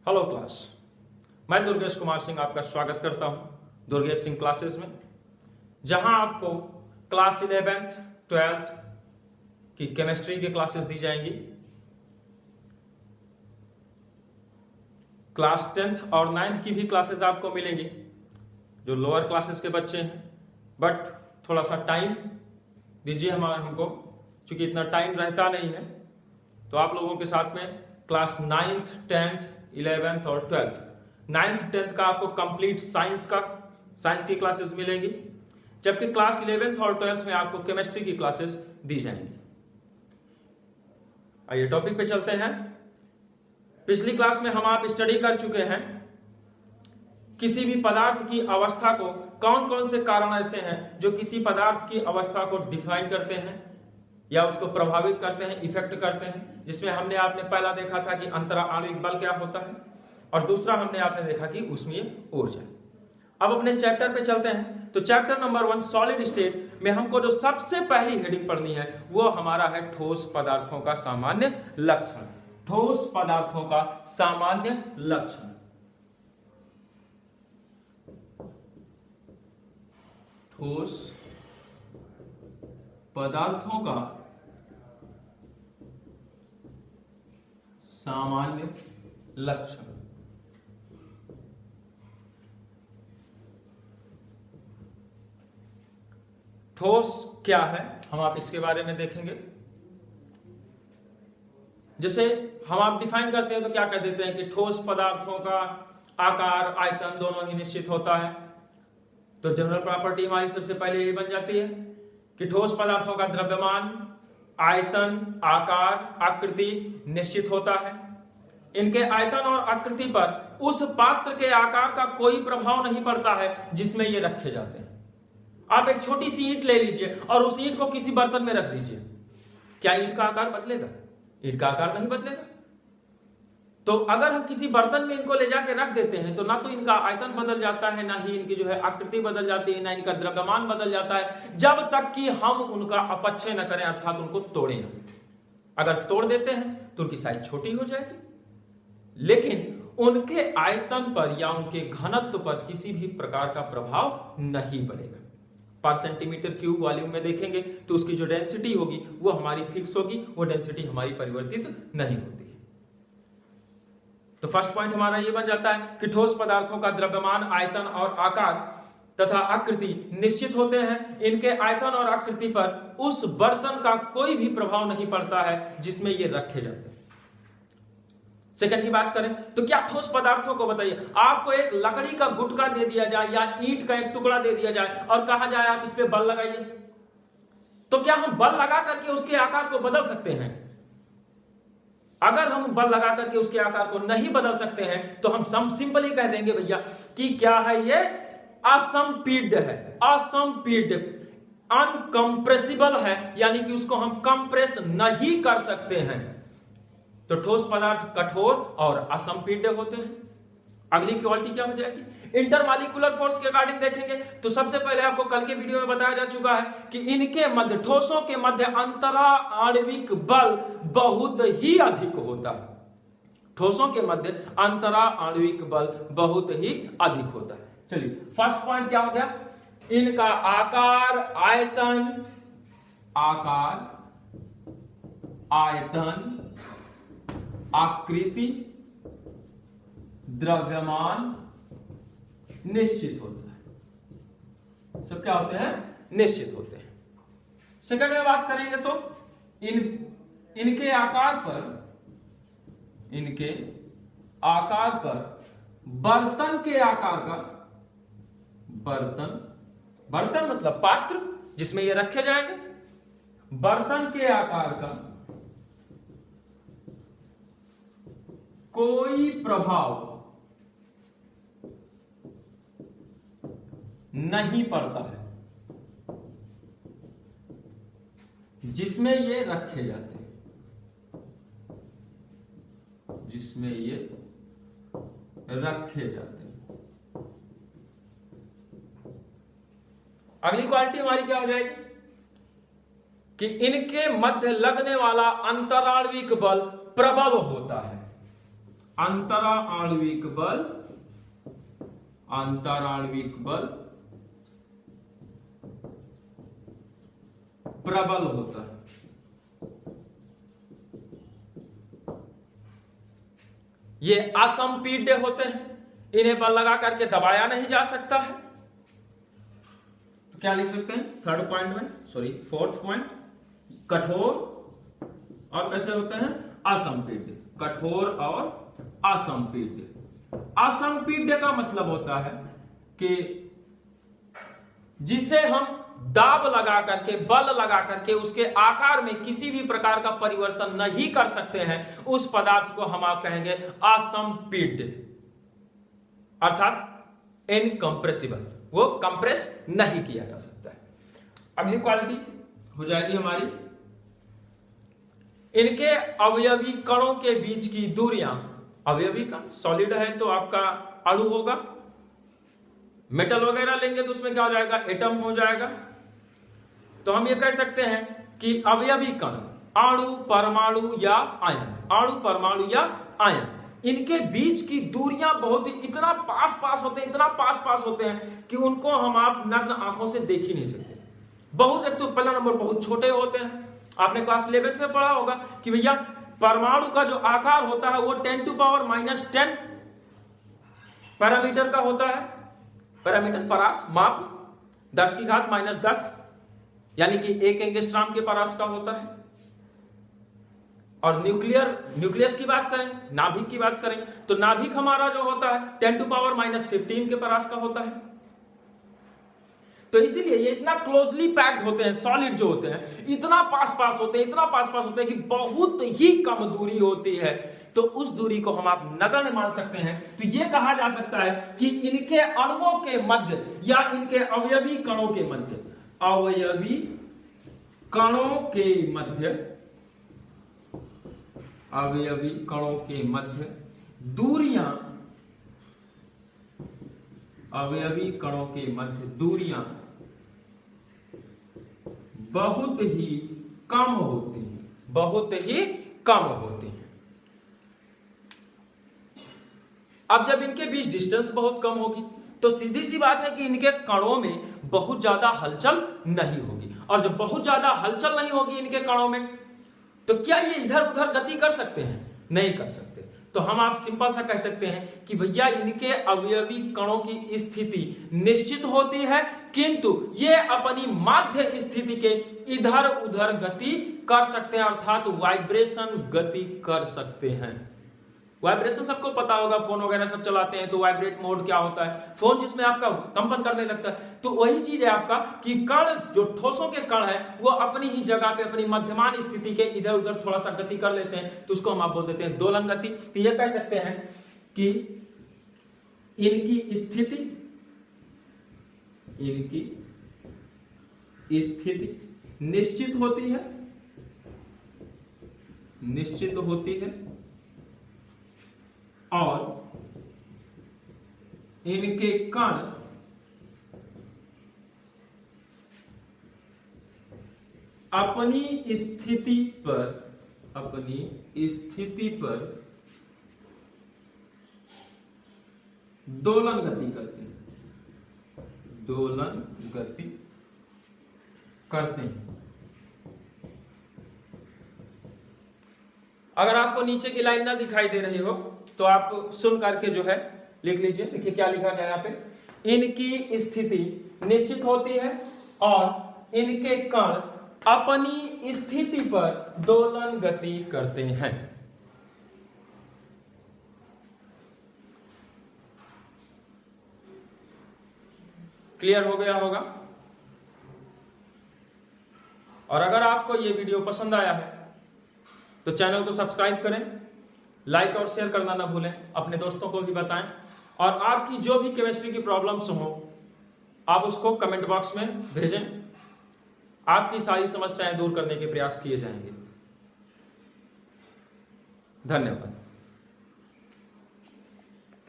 Hello class, मैं दुर्गेश कुमार सिंह आपका स्वागत करता हूं दुर्गेश सिंह क्लासेस में, जहां आपको क्लास 11th 12th की केमिस्ट्री की क्लासेस दी जाएंगी। क्लास 10th और 9th की भी क्लासेस आपको मिलेंगी जो लोअर क्लासेस के बच्चे हैं, बट थोड़ा सा टाइम दीजिए हमको, क्योंकि इतना टाइम रहता नहीं है। तो आप लोगों के साथ में क्लास 9th 10th 11th और 12th 9th 10th का आपको कंप्लीट साइंस की क्लासेस मिलेंगी, जबकि क्लास 11th और 12th में आपको केमिस्ट्री की क्लासेस दी जाएंगी। आइए टॉपिक पे चलते हैं। पिछली क्लास में हम आप स्टडी कर चुके हैं किसी भी पदार्थ की अवस्था को, कौन कौन से कारण ऐसे हैं जो किसी पदार्थ की अवस्था को डिफाइन करते हैं या उसको प्रभावित करते हैं, इफेक्ट करते हैं। जिसमें हमने आपने पहला देखा था कि अंतरा आणविक बल क्या होता है, और दूसरा हमने आपने देखा कि उसमें ऊर्जा। अब अपने चैप्टर पे चलते हैं। तो चैप्टर नंबर 1 सॉलिड स्टेट में हमको जो सबसे पहली हेडिंग पढ़नी है वो हमारा है ठोस पदार्थों का सामान्य लक्षण। ठोस पदार्थों का सामान्य लक्षण। ठोस पदार्थों का सामान्य लक्षण। ठोस क्या है हम आप इसके बारे में देखेंगे। जैसे हम आप डिफाइन करते हैं तो क्या कह देते हैं कि ठोस पदार्थों का आकार आयतन दोनों ही निश्चित होता है। तो जनरल प्रॉपर्टी हमारी सबसे पहले ये बन जाती है कि ठोस पदार्थों का द्रव्यमान, आयतन, आकार, आकृति निश्चित होता है। इनके आयतन और आकृति पर उस पात्र के आकार का कोई प्रभाव नहीं पड़ता है जिसमें ये रखे जाते हैं। आप एक छोटी सी ईंट ले लीजिए और उस ईंट को किसी बर्तन में रख दीजिए, क्या ईंट का आकार बदलेगा? ईंट का आकार नहीं बदलेगा। तो अगर हम किसी बर्तन में इनको ले जाके रख देते हैं तो ना तो इनका आयतन बदल जाता है, ना ही इनकी जो है आकृति बदल जाती है, ना इनका द्रव्यमान बदल जाता है, जब तक कि हम उनका अपक्षय न करें, अर्थात उनको तोड़े ना। अगर तोड़ देते हैं तो उनकी साइज छोटी हो जाएगी, लेकिन उनके आयतन पर या उनके घनत्व पर किसी भी प्रकार का प्रभाव नहीं पड़ेगा। पर सेंटीमीटर क्यूब वॉल्यूम में देखेंगे तो उसकी जो डेंसिटी होगी वो हमारी फिक्स होगी, वो डेंसिटी हमारी परिवर्तित नहीं होती है। तो फर्स्ट पॉइंट हमारा ये बन जाता है कि ठोस पदार्थों का द्रव्यमान, आयतन और आकार तथा आकृति निश्चित होते हैं। इनके आयतन और आकृति पर उस बर्तन का कोई भी प्रभाव नहीं पड़ता है जिसमें ये रखे जाते हैं। सेकंड की बात करें तो क्या ठोस पदार्थों को बताइए, आपको एक लकड़ी का गुटका दे दिया जाए या ईंट का एक टुकड़ा दे दिया जाए और कहा जाए आप इस पे बल लगाइए, तो क्या हम बल लगा करके उसके आकार को बदल सकते हैं? अगर हम बल लगा करके उसके आकार को नहीं बदल सकते हैं तो हम सिंपली कह देंगे भैया कि क्या है, ये असंपीड्य है, असंपीड्य, अनकंप्रेसिबल है, यानी कि उसको हम कंप्रेस नहीं कर सकते हैं। तो ठोस पदार्थ कठोर और असंपीड्य होते हैं। अगली क्वालिटी क्या हो जाएगी? इंटरमॉलिक्यूलर फोर्स के अकॉर्डिंग देखेंगे तो सबसे पहले आपको कल के वीडियो में बताया जा चुका है कि इनके मध्य, ठोसों के मध्य अंतरा आणविक बल बहुत ही अधिक होता है। ठोसों के मध्य अंतरा आणविक बल बहुत ही अधिक होता है। चलिए फर्स्ट पॉइंट क्या हो गया? इनका आकार, आयतन, आकृति, द्रव्यमान निश्चित होता है। सब क्या होते हैं? निश्चित होते हैं। सेकंड में बात करेंगे तो इनके आकार पर बर्तन के आकार का, बर्तन मतलब पात्र जिसमें ये रखे जाएंगे, बर्तन के आकार का कोई प्रभाव नहीं पड़ता है जिसमें ये रखे जाते हैं, जिसमें ये रखे जाते हैं। अगली क्वालिटी हमारी क्या हो जाएगी कि इनके मध्य लगने वाला अंतराण्विक बल प्रबल होता है। अंतराण्विक बल प्रबल होता है। ये असंपीड्य होते हैं, इन्हें बल लगा करके दबाया नहीं जा सकता है। तो क्या लिख सकते हैं फोर्थ पॉइंट, कठोर और कैसे होते हैं, असंपीड्य। कठोर और असंपीड्य। असंपीड्य का मतलब होता है कि जिसे हम दाब लगा करके, बल लगा करके उसके आकार में किसी भी प्रकार का परिवर्तन नहीं कर सकते हैं, उस पदार्थ को हम आप कहेंगे असंपीड्य, अर्थात इनकंप्रेसिबल, वो कंप्रेस नहीं किया जा सकता है। अगली क्वालिटी हो जाएगी हमारी, इनके अवयवी कणों के बीच की दूरियां। अवयवी कण सॉलिड है तो आपका अणु होगा, मेटल वगैरह लेंगे तो उसमें क्या हो जाएगा, एटम हो जाएगा। तो हम ये कह सकते हैं कि अवयवी कण अणु, परमाणु या आयन, अणु, परमाणु या आयन, इनके बीच की दूरियां बहुत ही इतना पास पास होते हैं, इतना पास पास होते हैं कि उनको हम आप नग्न आंखों से देख ही नहीं सकते। बहुत, एक तो पहला नंबर बहुत छोटे होते हैं। आपने क्लास 11th में पढ़ा होगा कि भैया परमाणु का जो आकार होता है वो 10⁻⁻10 पैरामीटर का होता है। पैरामीटर परास, माप 10⁻⁻10 यानी कि 1 एंगस्ट्रॉम के परास का होता है। और न्यूक्लियस की बात करें, नाभिक की बात करें तो नाभिक हमारा जो होता है 10⁻⁻15 के परास का होता है। तो इसीलिए ये इतना क्लोजली पैक्ड होते हैं, सॉलिड जो होते हैं इतना पास पास होते हैं, इतना पास पास होते हैं कि बहुत ही कम दूरी होती है। तो उस दूरी को हम आप नगण्य मान सकते हैं। तो ये कहा जा सकता है कि इनके अणुओं के मध्य या इनके अवयवी कणों के मध्य, अवयवी कणों के मध्य, अवयवी कणों के मध्य दूरियां, अवयवी कणों के मध्य दूरियां बहुत ही कम होती हैं, बहुत ही कम होती हैं। अब जब इनके बीच डिस्टेंस बहुत कम होगी तो सीधी सी बात है कि इनके कणों में बहुत ज्यादा हलचल नहीं होगी। और जब बहुत ज्यादा हलचल नहीं होगी इनके कणों में, तो क्या ये इधर उधर गति कर सकते हैं? नहीं कर सकते। तो हम आप सिंपल सा कह सकते हैं कि भैया इनके अवयवी कणों की स्थिति निश्चित होती है, किंतु ये अपनी माध्य स्थिति के इधर उधर गति कर सकते हैं, अर्थात वाइब्रेशन गति कर सकते हैं। वाइब्रेशन सबको पता होगा, फोन वगैरह सब चलाते हैं तो वाइब्रेट मोड क्या होता है, फोन जिसमें आपका कंपन करने लगता है। तो वही चीज है आपका कि कण, जो ठोसों के कण है वो अपनी ही जगह पे अपनी मध्यमान स्थिति के इधर उधर थोड़ा सा गति कर लेते हैं, तो उसको हम आप बोल देते हैं दोलन गति। तो ये कह सकते हैं कि इनकी स्थिति निश्चित होती है और इनके कण अपनी स्थिति पर दोलन गति करते हैं, दोलन गति करते हैं। अगर आपको नीचे की लाइन ना दिखाई दे रही हो तो आप सुन करके जो है लिख लीजिए। देखिए क्या लिखा गया यहाँ पे, इनकी स्थिति निश्चित होती है और इनके कण अपनी स्थिति पर दोलन गति करते हैं। क्लियर हो गया होगा। और अगर आपको यह वीडियो पसंद आया है तो चैनल को सब्सक्राइब करें, लाइक और शेयर करना ना भूलें, अपने दोस्तों को भी बताएं। और आपकी जो भी केमिस्ट्री की प्रॉब्लम्स हो आप उसको कमेंट बॉक्स में भेजें, आपकी सारी समस्याएं दूर करने के प्रयास किए जाएंगे। धन्यवाद।